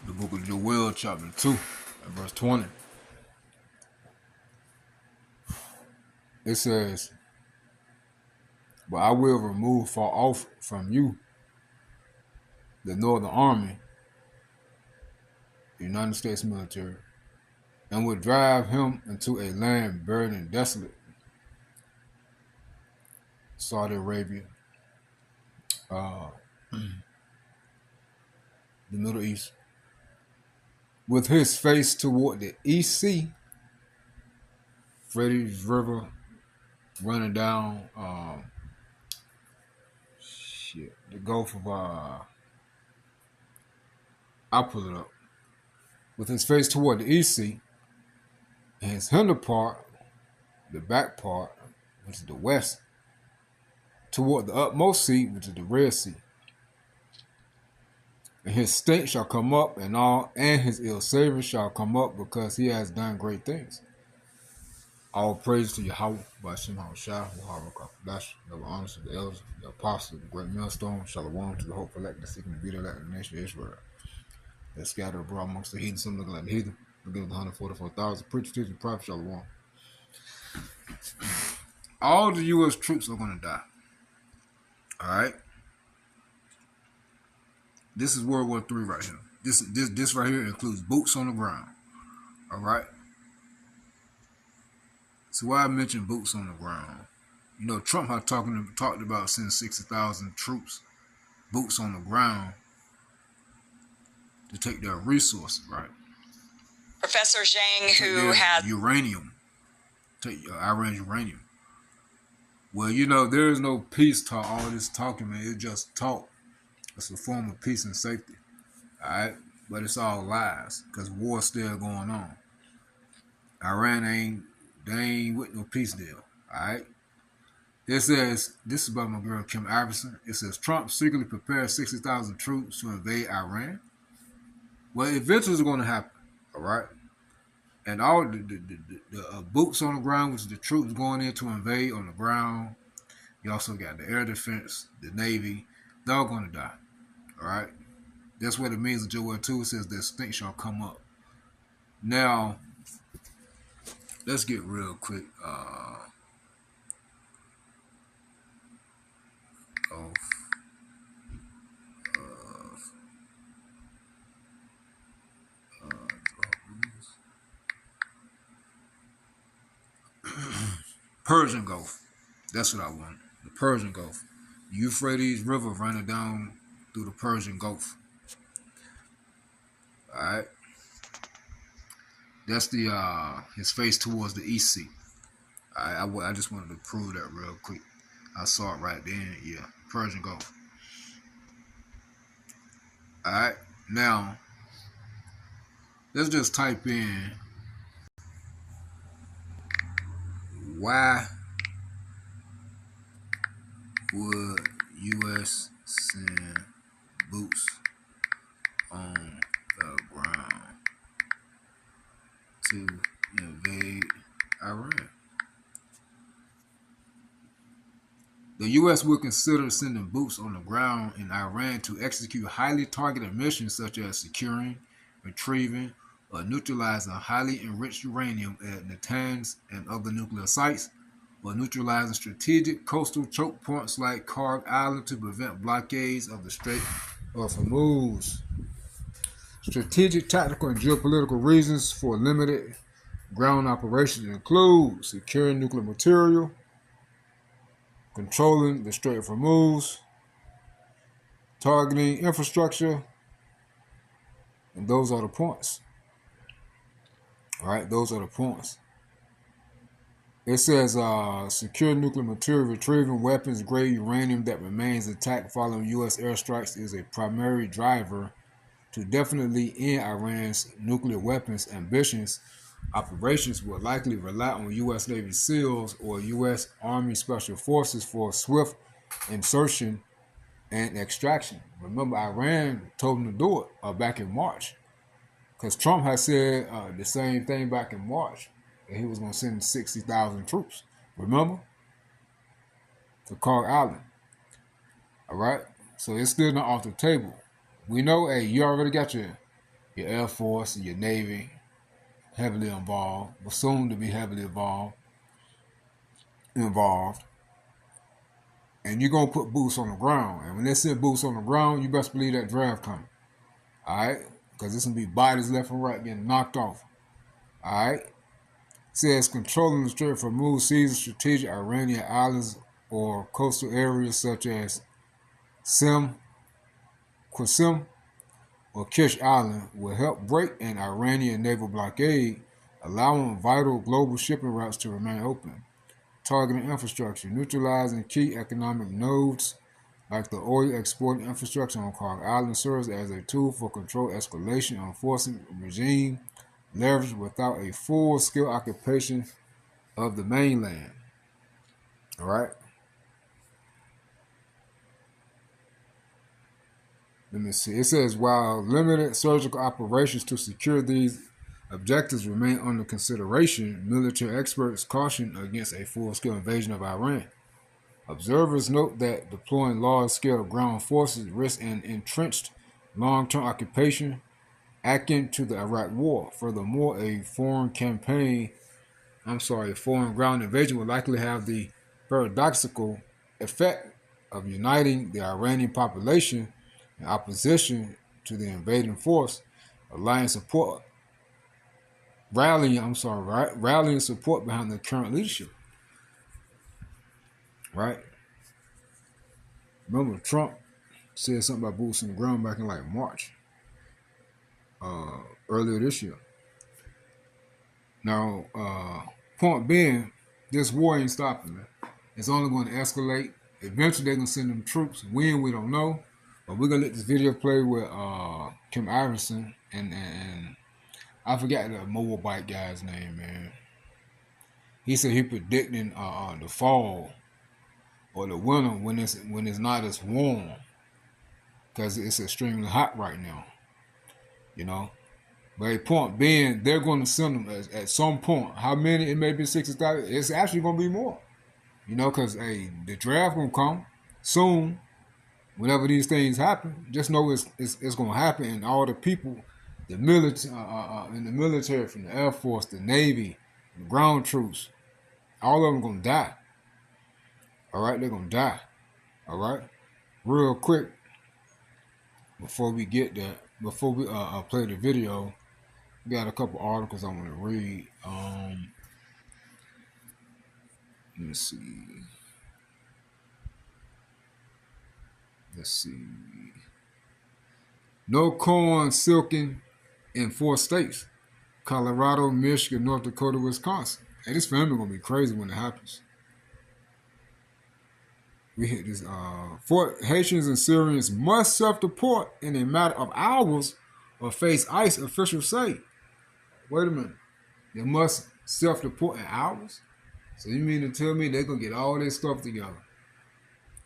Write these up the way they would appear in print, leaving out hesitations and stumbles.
The book of Joel, chapter 2, and verse 20. It says, "But I will remove far off from you the northern army, the United States military, and will drive him into a land buried and desolate, Saudi Arabia, the Middle East, with his face toward the East Sea, Euphrates River running down the Gulf of I'll pull it up. With his face toward the East Sea, and his hinder part, the back part, which is the west, toward the utmost sea, which is the Red Sea. And his stink shall come up, and his ill savor shall come up, because he has done great things. All praise to Yahweh, by Shem HaShah, Wahara never honors to the elders, the apostles, the great millstone, Shalom to the hope elect, the seeking to be the elect of the nation of Israel. They're scattered abroad amongst the heathen, some looking like the heathen, looking at the 144,000, preachers, teachers, prophets, Shalom. All the U.S. troops are going to die. All right? This is World War III right here. This right here includes boots on the ground. All right? So why I mentioned boots on the ground? You know, Trump had talked about sending 60,000 troops, boots on the ground, to take their resources, right? Professor Zhang, who had uranium, take Iran's uranium. Well, you know, there is no peace talk. All this talking, man, it's just talk. It's a form of peace and safety, all right? But it's all lies, because war's still going on. Iran ain't with no peace deal, all right? It says, this is about my girl Kim Iverson. It says, Trump secretly prepared 60,000 troops to invade Iran. Well, eventually it's going to happen, all right? And all the boots on the ground, which is the troops going in to invade on the ground. You also got the air defense, the Navy. They're all going to die, all right? That's what it means in Joel 2. It says, their stink shall come up. Now, let's get real quick. Persian Gulf. That's what I want. The Persian Gulf. The Euphrates River running down through the Persian Gulf. Alright. That's the his face towards the East Sea. I just wanted to prove that real quick. I saw it right then. Yeah. Persian Gulf. Alright. Now, let's just type in why would U.S. send boots on the ground to invade Iran? The U.S. will consider sending boots on the ground in Iran to execute highly targeted missions such as securing, retrieving, or neutralizing highly enriched uranium at Natanz and other nuclear sites, or neutralizing strategic coastal choke points like Karg Island to prevent blockades of the Strait of Hormuz. Strategic, tactical, and geopolitical reasons for limited ground operations include securing nuclear material, controlling the Strait of Hormuz, targeting infrastructure, and those are the points. All right, those are the points. It says secure nuclear material, retrieving weapons-grade uranium that remains intact following U.S. airstrikes is a primary driver to definitely end Iran's nuclear weapons ambitions. Operations will likely rely on U.S. Navy SEALs or U.S. Army Special Forces for swift insertion and extraction. Remember, Iran told them to do it back in March, because Trump had said the same thing back in March, that he was going to send 60,000 troops, remember, to Karg Island. All right? So it's still not off the table. We know, hey, you already got your your Air Force and your Navy heavily involved, or soon to be heavily involved. And you're going to put boots on the ground. And when they send boots on the ground, you best believe that draft coming. All right? Because there's going to be bodies left and right getting knocked off. All right? It says controlling the Strait for move seizing strategic Iranian islands or coastal areas such as Qasim, or Kish Island will help break an Iranian naval blockade, allowing vital global shipping routes to remain open, targeting infrastructure, neutralizing key economic nodes like the oil exporting infrastructure on Clark Island serves as a tool for controlled escalation, enforcing regime leverage without a full-scale occupation of the mainland. All right? Let me see. It says, while limited surgical operations to secure these objectives remain under consideration, military experts caution against a full-scale invasion of Iran. Observers note that deploying large-scale ground forces risks an entrenched long-term occupation akin to the Iraq War. Furthermore, a foreign ground invasion would likely have the paradoxical effect of uniting the Iranian population in opposition to the invading force, rallying support behind the current leadership. Right? Remember, Trump said something about boots on the ground back in like March, earlier this year. Now, point being, this war ain't stopping, man. It's only going to escalate. Eventually, they're going to send them troops. When, we don't know. But we're going to let this video play with Kim Iverson and I forgot the mobile bike guy's name, man. He said he predicting the fall or the winter when it's not as warm because it's extremely hot right now. You know, but a point being, they're going to send them at some point. How many? It may be 60,000. It's actually going to be more. You know, because the draft going to come soon. Whenever these things happen, just know it's going to happen, and all the people, the military, in the military, from the Air Force, the Navy, the ground troops, all of them going to die. All right, they're going to die. All right, real quick before we get there, before we play the video, we got a couple articles I want to read. Let me see. Let's see. No corn silking in 4 states: Colorado, Michigan, North Dakota, Wisconsin. Hey, this family gonna be crazy when it happens. We hit this. Haitians and Syrians must self-deport in a matter of hours or face ICE, officials say. Wait a minute. They must self-deport in hours? So you mean to tell me they're gonna get all their stuff together,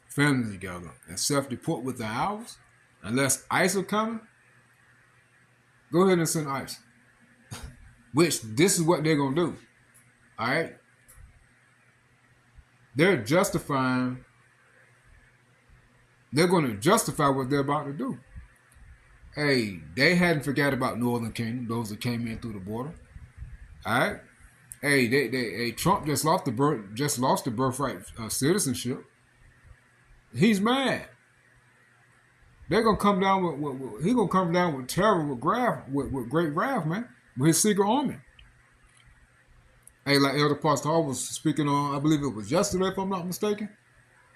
family together, and self-deport within hours? Unless ICE are coming? Go ahead and send ICE. Which, this is what they're going to do. All right? They're going to justify what they're about to do. Hey, they hadn't forgot about Northern Kingdom, those that came in through the border. All right? Hey, Trump just lost the birthright citizenship. He's mad. They're gonna come down with he's gonna come down with terror, with great wrath, man, with his secret army. Hey, like Elder Pastor Hall was speaking on, I believe it was yesterday, if I'm not mistaken,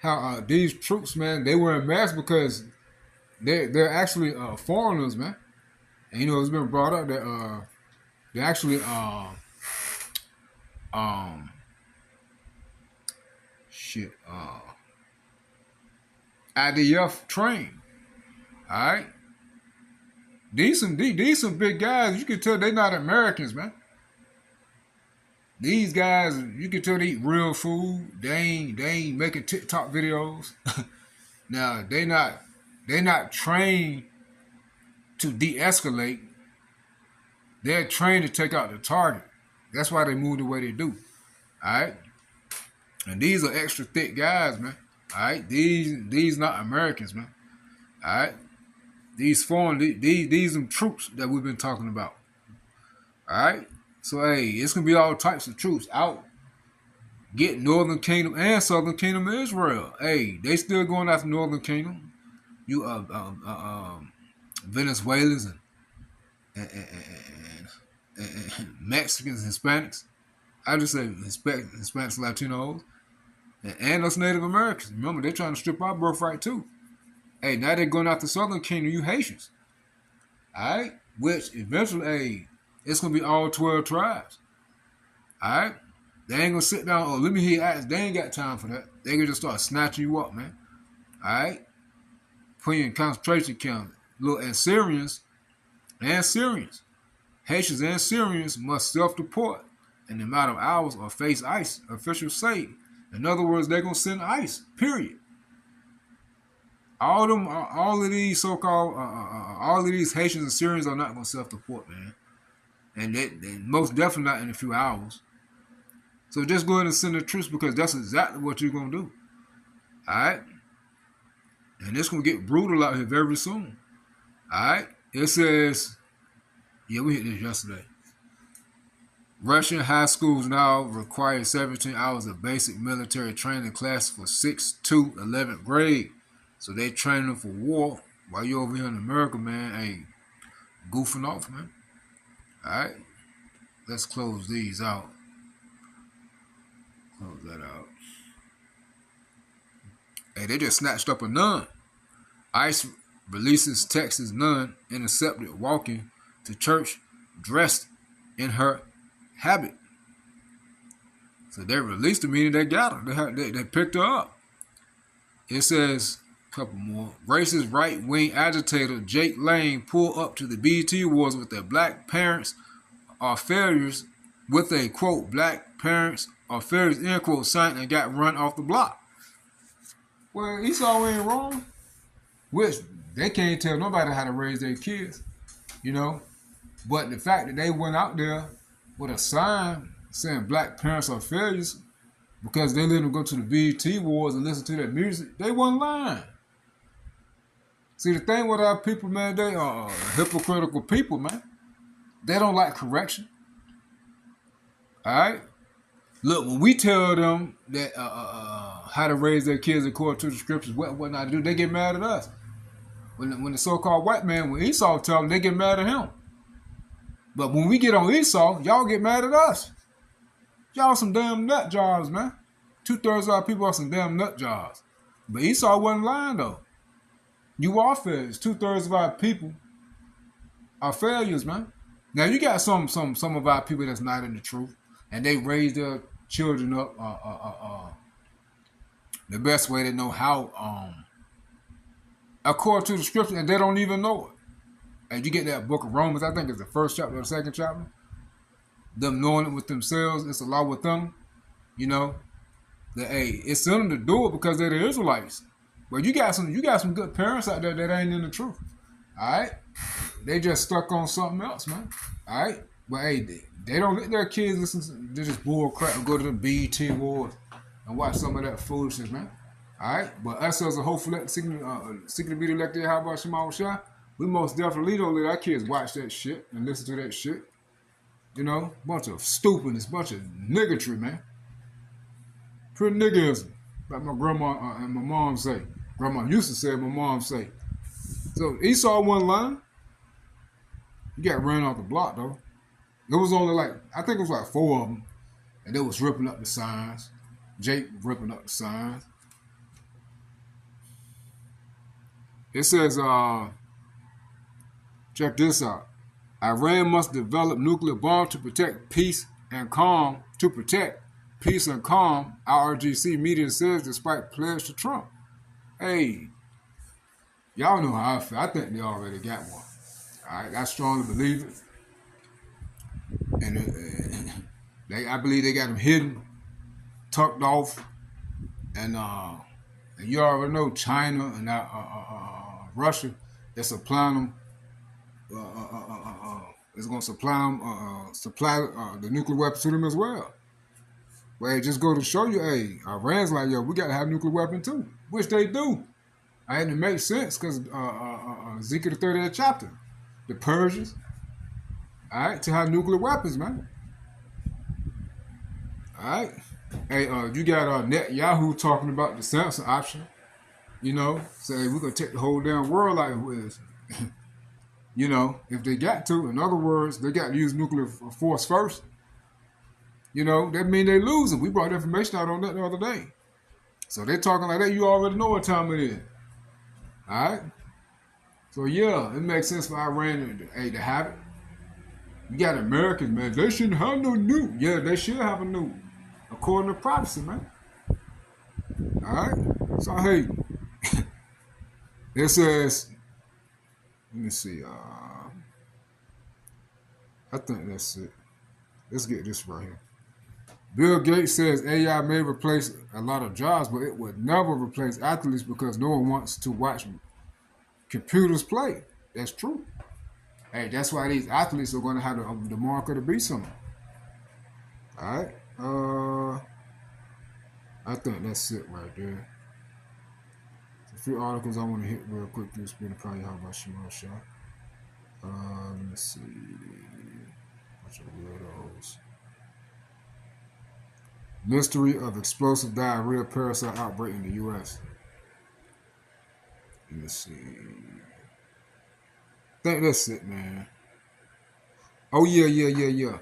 how these troops, man, they were in mass because they're actually foreigners, man. And you know, it's been brought up that they're actually IDF trained. All right, these some big guys. You can tell they're not Americans, man. These guys, you can tell they eat real food. They ain't making TikTok videos. Now they're not trained to de-escalate. They're trained to take out the target. That's why they move the way they do. All right, and these are extra thick guys, man. All right, these not Americans, man. All right. these foreign, these troops that we've been talking about. All right. So hey, it's gonna be all types of troops out. Get Northern Kingdom and Southern Kingdom of Israel. Hey, they still going after Northern Kingdom. You Venezuelans and Mexicans, Hispanics. I just say Hispanics, Latinos, and us Native Americans. Remember, they're trying to strip our birthright too. Hey, now they're going after Southern Kingdom, you Haitians. All right, which eventually, hey, it's gonna be all 12 tribes. All right. They ain't gonna sit down, let me hear you ask. They ain't got time for that. They gonna just start snatching you up, man. Alright? Put you in concentration camps. Look, and Syrians, Haitians and Syrians must self-deport in a matter of hours or face ICE, officials say. In other words, they're gonna send ICE, period. All of these so-called, all of these Haitians and Syrians are not gonna self-deport, man. And they most definitely not in a few hours. So just go ahead and send the troops because that's exactly what you're going to do. All right? And it's going to get brutal out here very soon. All right? It says, yeah, we hit this yesterday. Russian high schools now require 17 hours of basic military training class for 6th to 11th grade. So they training them for war while you're over here in America, man. Hey, goofing off, man. All right? Let's close these out. Close that out. Hey, they just snatched up a nun. ICE releases Texas nun intercepted walking to church dressed in her habit. So they released her, meaning they got her. They picked her up. It says, a couple more. Racist right-wing agitator Jake Lane pulled up to the BET Awards with their black parents are failures with a, quote, black parents are failures, end quote, sign and got run off the block. Well, Esau ain't wrong. Which they can't tell nobody how to raise their kids, you know. But the fact that they went out there with a sign saying black parents are failures because they let them go to the BET Awards and listen to that music, they wasn't lying. See, the thing with our people, man, they are hypocritical people, man. They don't like correction. All right? Look, when we tell them that how to raise their kids according to the scriptures, what not to do, they get mad at us. When the so-called white man, when Esau tell them, they get mad at him. But when we get on Esau, y'all get mad at us. Y'all some damn nut jobs, man. 2/3 of our people are some damn nut jobs. But Esau wasn't lying, though. You are failures. 2/3 of our people are failures, man. Now, you got some of our people that's not in the truth, and they raise their children up the best way they know how, according to the scripture, and they don't even know it. And you get that book of Romans, I think it's the first chapter or the second chapter. Them knowing it with themselves, it's a law with them, you know. That hey, it's in them to do it because they're the Israelites. But you got some good parents out there that ain't in the truth. Alright? They just stuck on something else, man. Alright? But hey, they don't let their kids listen to this bull crap and go to the BET Awards and watch some of that foolishness, man. Alright? But us as a hopefully secret be elected, how about Shema Shah? We most definitely don't let our kids watch that shit and listen to that shit. You know, bunch of stupidness, bunch of niggatry, man. Pretty niggism, like my grandma and my mom say. Grandma used to say, my mom say. So Esau wasn't lying. He got ran off the block, though. It was only I think it was like 4 of them. And they was ripping up the signs. Jake ripping up the signs. It says, check this out. Iran must develop nuclear bomb to protect peace and calm. IRGC media says despite pledge to Trump. Hey, y'all know how I feel. I think they already got one. All right, I strongly believe it. And I believe they got them hidden, tucked off, and you already know China and Russia, they're supplying them. It's going to supply the nuclear weapons to them as well. Well, just go to show you, hey, Iran's like, yo, we got to have a nuclear weapon too, which they do. And it makes sense because Ezekiel the 30th chapter, the Persians, all right, to have nuclear weapons, man. All right. Hey, you got Netanyahu talking about the Samson option. You know, say we're gonna take the whole damn world like this. You know, if they got to. In other words, they got to use nuclear force first. You know, that mean they losing. We brought information out on that the other day. So they're talking like that. You already know what time it is. All right. So yeah, it makes sense for Iran to have it. You got Americans, man. They shouldn't have no nuke. Yeah, they should have a nuke, according to prophecy, man. All right. So hey, it says. Let me see. I think that's it. Let's get this right here. Bill Gates says AI may replace a lot of jobs, but it would never replace athletes because no one wants to watch computers play. That's true. Hey, that's why these athletes are going to have the mark of the beast on them. All right. I think that's it right there. A few articles I want to hit real quick. This been probably how about Shimon Shah. Let me see. Bunch of weirdos. Mystery of explosive diarrhea parasite outbreak in the U.S. Let me see. I think that's it, man. Oh, yeah.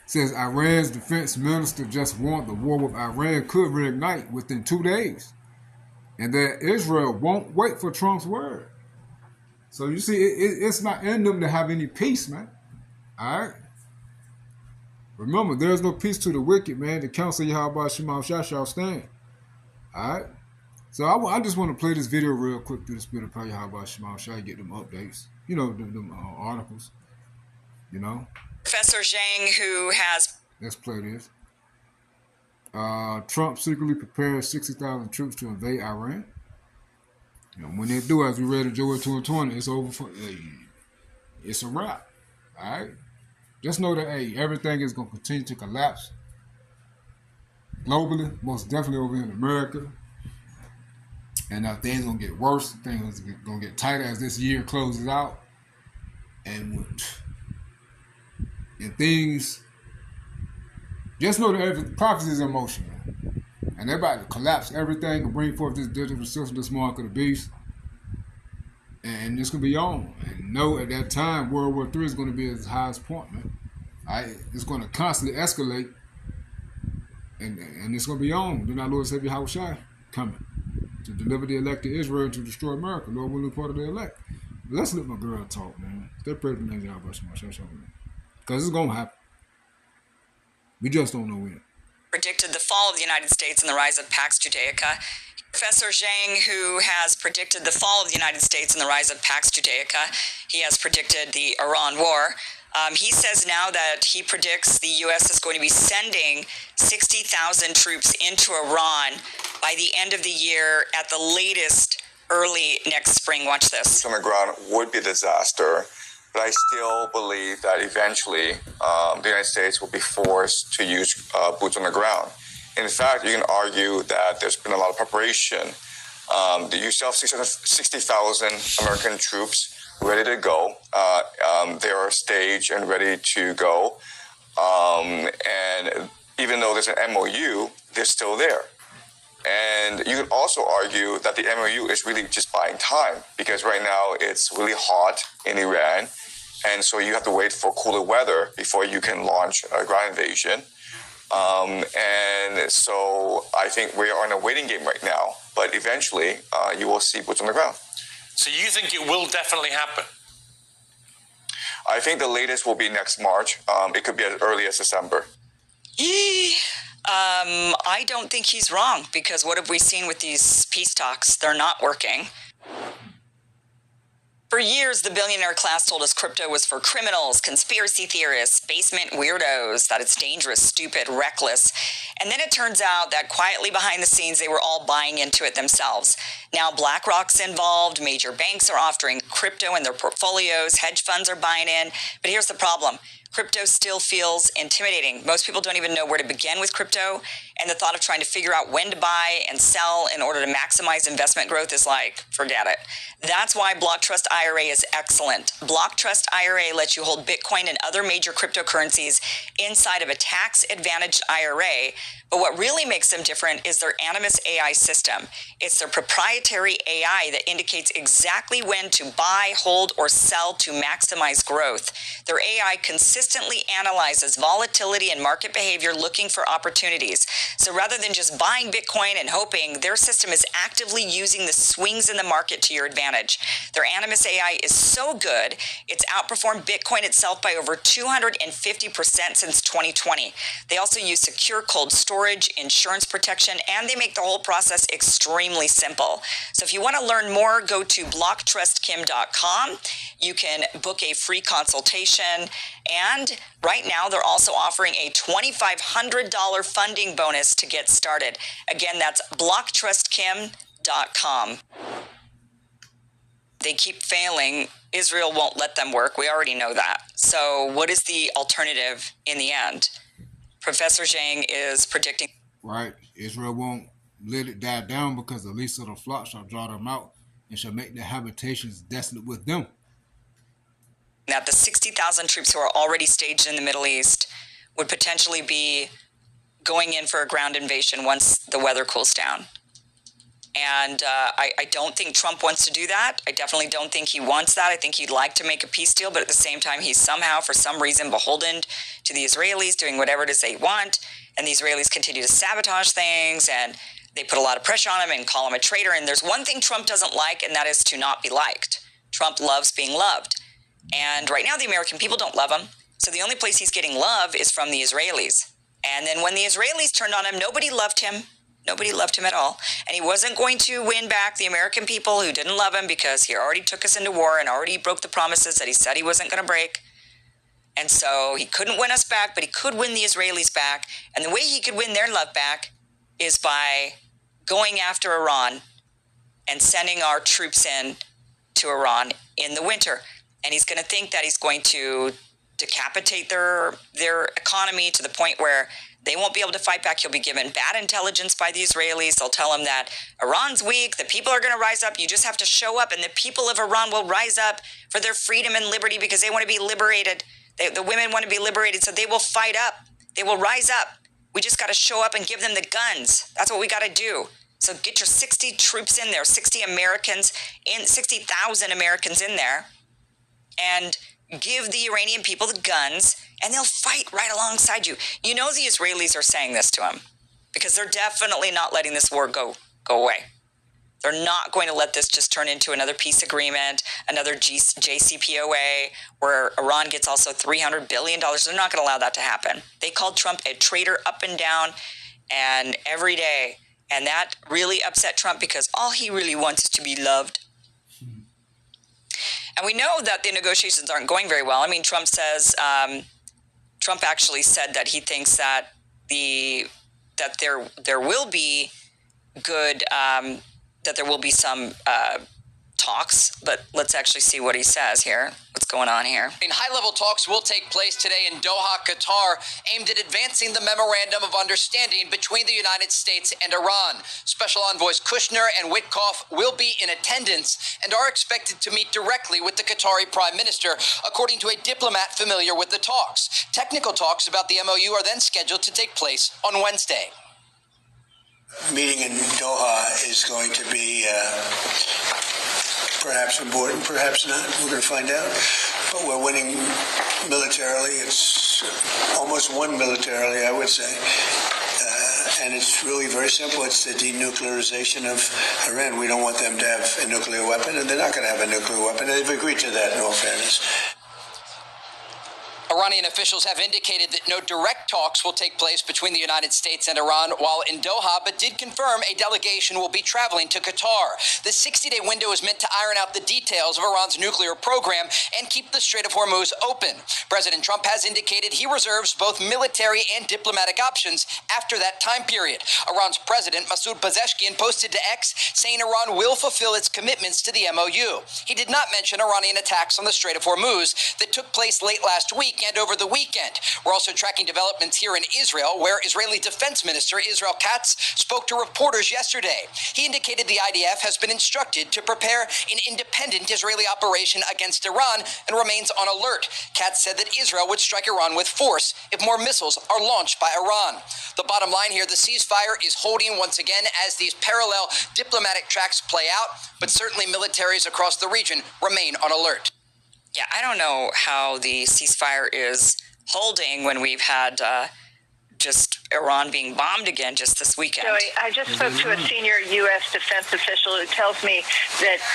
Says Iran's defense minister just warned the war with Iran could reignite within 2 days. And that Israel won't wait for Trump's word. So you see, it's not in them to have any peace, man. All right? Remember, there's no peace to the wicked, man. The counsel Yahweh Shema Shah shall stand. All right? So I just want to play this video real quick through the spirit of Yahweh Shema Shah, get them updates. You know, them articles. You know? Professor Zhang, who has... Let's play this. Trump secretly prepares 60,000 troops to invade Iran. You know, when they do, as we read in Joel 2:20, it's over for... it's a wrap. All right? Just know that, hey, everything is going to continue to collapse globally, most definitely over in America. And now things going to get worse. Things going to get tighter as this year closes out. And things, just know that prophecy is in motion, man. And they're about to collapse everything and bring forth this digital system, this mark of the beast. And it's going to be on. And know at that time, World War III is going to be at its highest point, man. It's going to constantly escalate. And it's going to be on. Then our Lord Savior Yahushua coming to deliver the elect to Israel to destroy America. Lord will be part of the elect. But let's let my girl talk, man. Stay praying for the name of Yahweh Shema. Because it's going to happen. We just don't know when. Predicted the fall of the United States and the rise of Pax Judaica. Professor Zhang, who has predicted the fall of the United States and the rise of Pax Judaica, he has predicted the Iran war. He says now that he predicts the U.S. is going to be sending 60,000 troops into Iran by the end of the year, at the latest early next spring. Watch this. On the ground would be a disaster, but I still believe that eventually the United States will be forced to use boots on the ground. In fact, you can argue that there's been a lot of preparation. You still have 60,000 American troops ready to go. They are staged and ready to go. And even though there's an MOU, they're still there. And you could also argue that the MOU is really just buying time, because right now it's really hot in Iran. And so you have to wait for cooler weather before you can launch a ground invasion. And so I think we are in a waiting game right now. But eventually, you will see boots on the ground. So you think it will definitely happen? I think the latest will be next March. It could be as early as December. I don't think he's wrong, because what have we seen with these peace talks? They're not working. For years, the billionaire class told us crypto was for criminals, conspiracy theorists, basement weirdos, that it's dangerous, stupid, reckless. And then it turns out that quietly behind the scenes, they were all buying into it themselves. Now BlackRock's involved, major banks are offering crypto in their portfolios, hedge funds are buying in. But here's the problem. crypto still feels intimidating. Most people don't even know where to begin with crypto, and the thought of trying to figure out when to buy and sell in order to maximize investment growth is like, forget it. That's why Block Trust IRA is excellent. Block Trust IRA lets you hold Bitcoin and other major cryptocurrencies inside of a tax-advantaged IRA, but what really makes them different is their Animus AI system. It's their proprietary AI that indicates exactly when to buy, hold, or sell to maximize growth. Their AI consistently analyzes volatility and market behavior looking for opportunities. So rather than just buying Bitcoin and hoping, their system is actively using the swings in the market to your advantage. Their Animus AI is so good, it's outperformed Bitcoin itself by over 250% since 2020. They also use secure cold storage, insurance protection, and they make the whole process extremely simple. So if you want to learn more, go to blocktrustkim.com. You can book a free consultation, and right now they're also offering a $2,500 funding bonus to get started. Again, that's blocktrustkim.com. They keep failing. Israel won't let them work. We already know that. So what is the alternative in the end? Professor Zhang is predicting. Right. Israel won't let it die down because the least of the flock shall draw them out and shall make their habitations desolate with them. That the 60,000 troops who are already staged in the Middle East would potentially be going in for a ground invasion once the weather cools down. And I don't think Trump wants to do that. I definitely don't think he wants that. I think he'd like to make a peace deal, but at the same time, he's somehow, for some reason, beholden to the Israelis doing whatever it is they want. And the Israelis continue to sabotage things, and they put a lot of pressure on him and call him a traitor. And there's one thing Trump doesn't like, and that is to not be liked. Trump loves being loved. And right now, the American people don't love him. So the only place he's getting love is from the Israelis. And then when the Israelis turned on him, nobody loved him. Nobody loved him at all. And he wasn't going to win back the American people who didn't love him because he already took us into war and already broke the promises that he said he wasn't going to break. And so he couldn't win us back, but he could win the Israelis back. And the way he could win their love back is by going after Iran and sending our troops in to Iran in the winter. And he's going to think that he's going to decapitate their economy to the point where they won't be able to fight back. He'll be given bad intelligence by the Israelis. They'll tell him that Iran's weak, the people are going to rise up, you just have to show up, and the people of Iran will rise up for their freedom and liberty because they want to be liberated. The women want to be liberated, so they will fight up. They will rise up. We just got to show up and give them the guns. That's what we got to do. So get your 60 troops in there, 60,000 Americans in there, and give the Iranian people the guns, and they'll fight right alongside you. You know the Israelis are saying this to him because they're definitely not letting this war go away. They're not going to let this just turn into another peace agreement, another JCPOA, where Iran gets also $300 billion. They're not going to allow that to happen. They called Trump a traitor up and down and every day, and that really upset Trump because all he really wants is to be loved. And we know that the negotiations aren't going very well. I mean, Trump actually said that he thinks that there will be good, that there will be some talks, but let's actually see what he says here. What's going on here? High-level talks will take place today in Doha, Qatar, aimed at advancing the memorandum of understanding between the United States and Iran. Special envoys Kushner and Witkoff will be in attendance and are expected to meet directly with the Qatari Prime Minister, according to a diplomat familiar with the talks. Technical talks about the MOU are then scheduled to take place on Wednesday. Meeting in Doha is going to be perhaps important, perhaps not. We're going to find out. But we're winning militarily. It's almost won militarily, I would say. And it's really very simple. It's the denuclearization of Iran. We don't want them to have a nuclear weapon, and they're not going to have a nuclear weapon. They've agreed to that, in all fairness. Iranian officials have indicated that no direct talks will take place between the United States and Iran while in Doha, but did confirm a delegation will be traveling to Qatar. The 60-day window is meant to iron out the details of Iran's nuclear program and keep the Strait of Hormuz open. President Trump has indicated he reserves both military and diplomatic options after that time period. Iran's president, Masoud Pezeshkian, posted to X saying Iran will fulfill its commitments to the MOU. He did not mention Iranian attacks on the Strait of Hormuz that took place late last week and over the weekend. We're also tracking developments here in Israel, where Israeli Defense Minister Israel Katz spoke to reporters yesterday. He indicated the IDF has been instructed to prepare an independent Israeli operation against Iran and remains on alert. Katz said that Israel would strike Iran with force if more missiles are launched by Iran. The bottom line here, the ceasefire is holding once again as these parallel diplomatic tracks play out, but certainly militaries across the region remain on alert. Yeah, I don't know how the ceasefire is holding when we've had just Iran being bombed again just this weekend. Joey, I just spoke to a senior U.S. defense official who tells me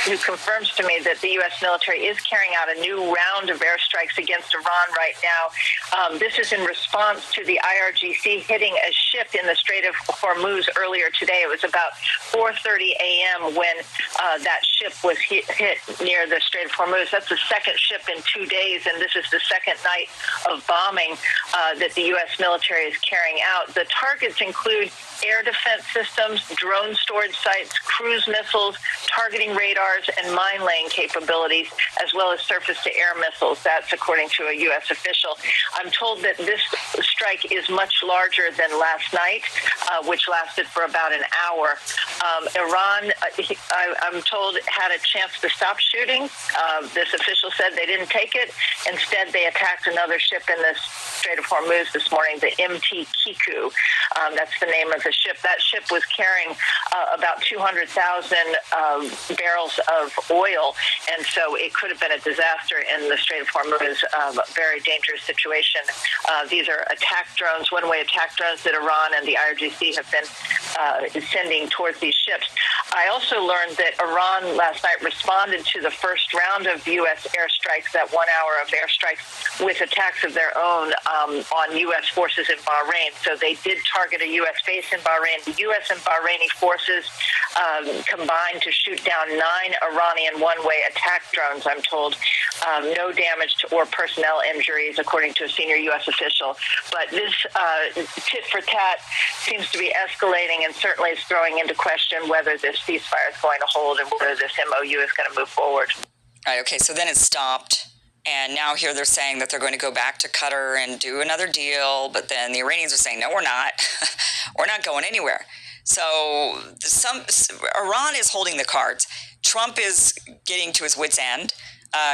who confirms to me that the U.S. military is carrying out a new round of airstrikes against Iran right now. This is in response to the IRGC hitting a ship in the Strait of Hormuz earlier today. It was about 4:30 a.m. when that ship was hit near the Strait of Hormuz. That's the second ship in 2 days, and this is the second night of bombing that the U.S. military is carrying out. The targets include air defense systems, drone storage sites, cruise missiles, targeting radars, and mine-laying capabilities, as well as surface-to-air missiles. That's according to a U.S. official. I'm told that this strike is much larger than last night, which lasted for about an hour. Iran, I'm told, had a chance to stop shooting. This official said they didn't take it. Instead, they attacked another ship in the Strait of Hormuz this morning, the MT Kiku. That's the name of the ship. That ship was carrying about 200,000 barrels of oil, and so it could have been a disaster in the Strait of Hormuz. A very dangerous situation. These are attack drones, one-way attack drones that Iran and the IRGC have been sending towards these ships. I also learned that Iran last night responded to the first round of U.S. airstrikes, that 1 hour of airstrikes, with attacks of their own on U.S. forces in Bahrain. So they did target a U.S. base in Bahrain. The U.S. and Bahraini forces combined to shoot down 9 Iranian one-way attack drones, I'm told. No damage or personnel injuries, according to a senior U.S. official. But this tit-for-tat seems to be escalating and certainly is throwing into question whether this ceasefire is going to hold and whether this MOU is going to move forward. Right, okay, so then it stopped. And now here they're saying that they're going to go back to Qatar and do another deal. But then the Iranians are saying, no, we're not. We're not going anywhere. So Iran is holding the cards. Trump is getting to his wit's end.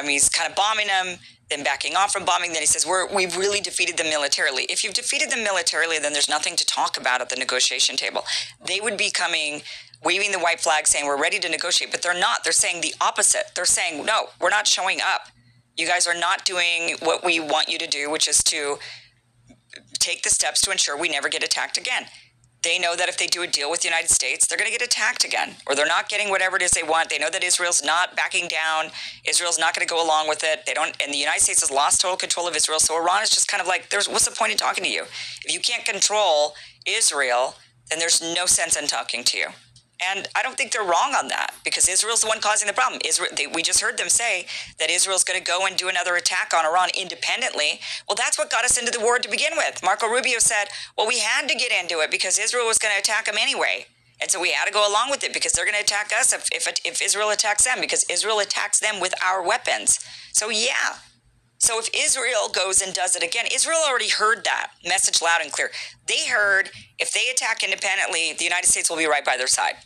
He's kind of bombing them, then backing off from bombing. Then he says, we've really defeated them militarily. If you've defeated them militarily, then there's nothing to talk about at the negotiation table. They would be coming, waving the white flag, saying we're ready to negotiate. But they're not. They're saying the opposite. They're saying, no, we're not showing up. You guys are not doing what we want you to do, which is to take the steps to ensure we never get attacked again. They know that if they do a deal with the United States, they're going to get attacked again, or they're not getting whatever it is they want. They know that Israel's not backing down. Israel's not going to go along with it. And the United States has lost total control of Israel. So Iran is just kind of like, what's the point in talking to you? If you can't control Israel, then there's no sense in talking to you. And I don't think they're wrong on that, because Israel's the one causing the problem. We just heard them say that Israel's going to go and do another attack on Iran independently. Well, that's what got us into the war to begin with. Marco Rubio said, well, we had to get into it because Israel was going to attack them anyway. And so we had to go along with it because they're going to attack us if Israel attacks them, because Israel attacks them with our weapons. So, yeah. So if Israel goes and does it again, Israel already heard that message loud and clear. They heard if they attack independently, the United States will be right by their side.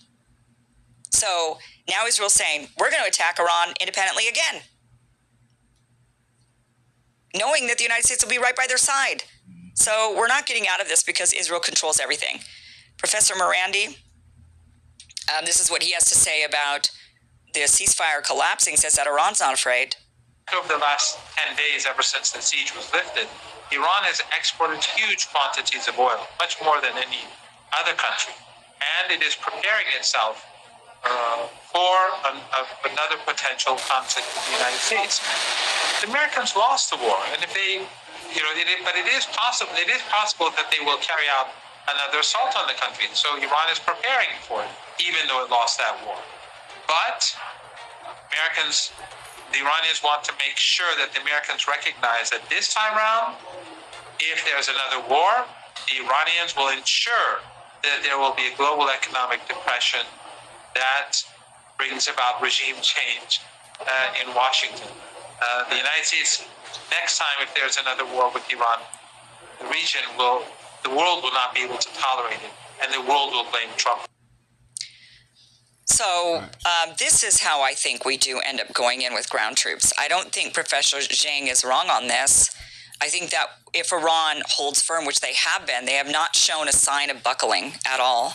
So now Israel's saying, we're going to attack Iran independently again, knowing that the United States will be right by their side. So we're not getting out of this because Israel controls everything. Professor Morandi, this is what he has to say about the ceasefire collapsing, says that Iran's not afraid. Over the last 10 days, ever since the siege was lifted, Iran has exported huge quantities of oil, much more than any other country. And it is preparing itself for another potential conflict with the United States. The Americans lost the war, and if they, but it is possible that they will carry out another assault on the country. So Iran is preparing for it, even though it lost that war. But the Iranians want to make sure that the Americans recognize that this time around, if there's another war, the Iranians will ensure that there will be a global economic depression that brings about regime change in Washington. The United States Next time, if there's another war with Iran, the world will not be able to tolerate it, and the world will blame Trump. So this is how I think we do end up going in with ground troops. I don't think Professor Zhang is wrong on this. I think that if Iran holds firm, which they have not shown a sign of buckling at all.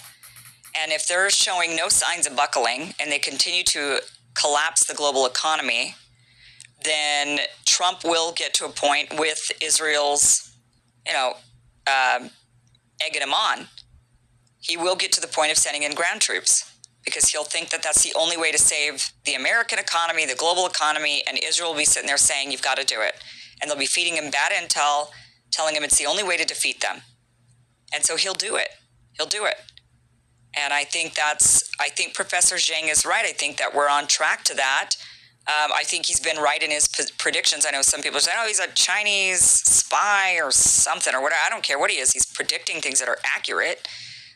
And if they're showing no signs of buckling and they continue to collapse the global economy, then Trump will get to a point with Israel's, egging him on. He will get to the point of sending in ground troops because he'll think that that's the only way to save the American economy, the global economy, and Israel will be sitting there saying, you've got to do it. And they'll be feeding him bad intel, telling him it's the only way to defeat them. And so he'll do it. He'll do it. And I think Professor Zhang is right. I think that we're on track to that. I think he's been right in his predictions. I know some people say, oh, he's a Chinese spy or something or whatever. I don't care what he is. He's predicting things that are accurate.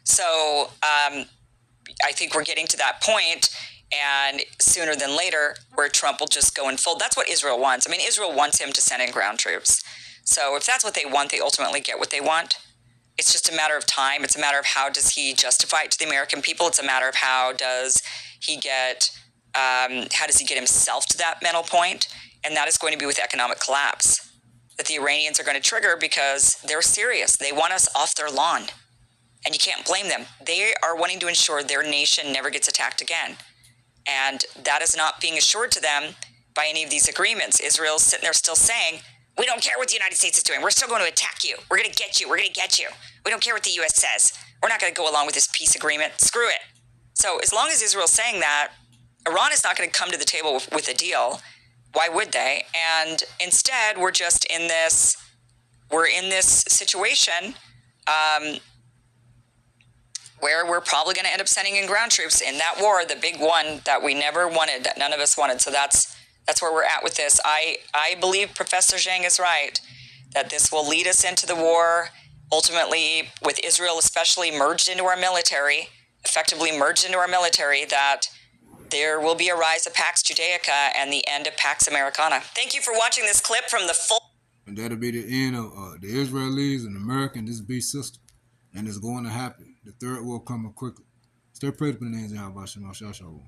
So I think we're getting to that point, and sooner than later, where Trump will just go and fold. That's what Israel wants. I mean, Israel wants him to send in ground troops. So if that's what they want, they ultimately get what they want. It's just a matter of time. It's a matter of how does he justify it to the American people. It's a matter of how does he get himself to that mental point, and that is going to be with economic collapse that the Iranians are going to trigger because they're serious. They want us off their lawn, and you can't blame them. They are wanting to ensure their nation never gets attacked again, and that is not being assured to them by any of these agreements. Israel's sitting there still saying, we don't care what the United States is doing. We're still going to attack you. We're going to get you. We're going to get you. We don't care what the U.S. says. We're not going to go along with this peace agreement. Screw it. So as long as Israel's saying that, Iran is not going to come to the table with a deal. Why would they? And instead, we're just in this situation where we're probably going to end up sending in ground troops in that war, the big one that we never wanted, that none of us wanted. So that's where we're at with this. I believe Professor Zhang is right, that this will lead us into the war, ultimately with Israel especially effectively merged into our military, that there will be a rise of Pax Judaica and the end of Pax Americana. Thank you for watching this clip from the full... And that'll be the end of the Israelis and America and this beast system. And it's going to happen. The third will come quickly. Stay prayed for the names of Yahweh Shem HaShah.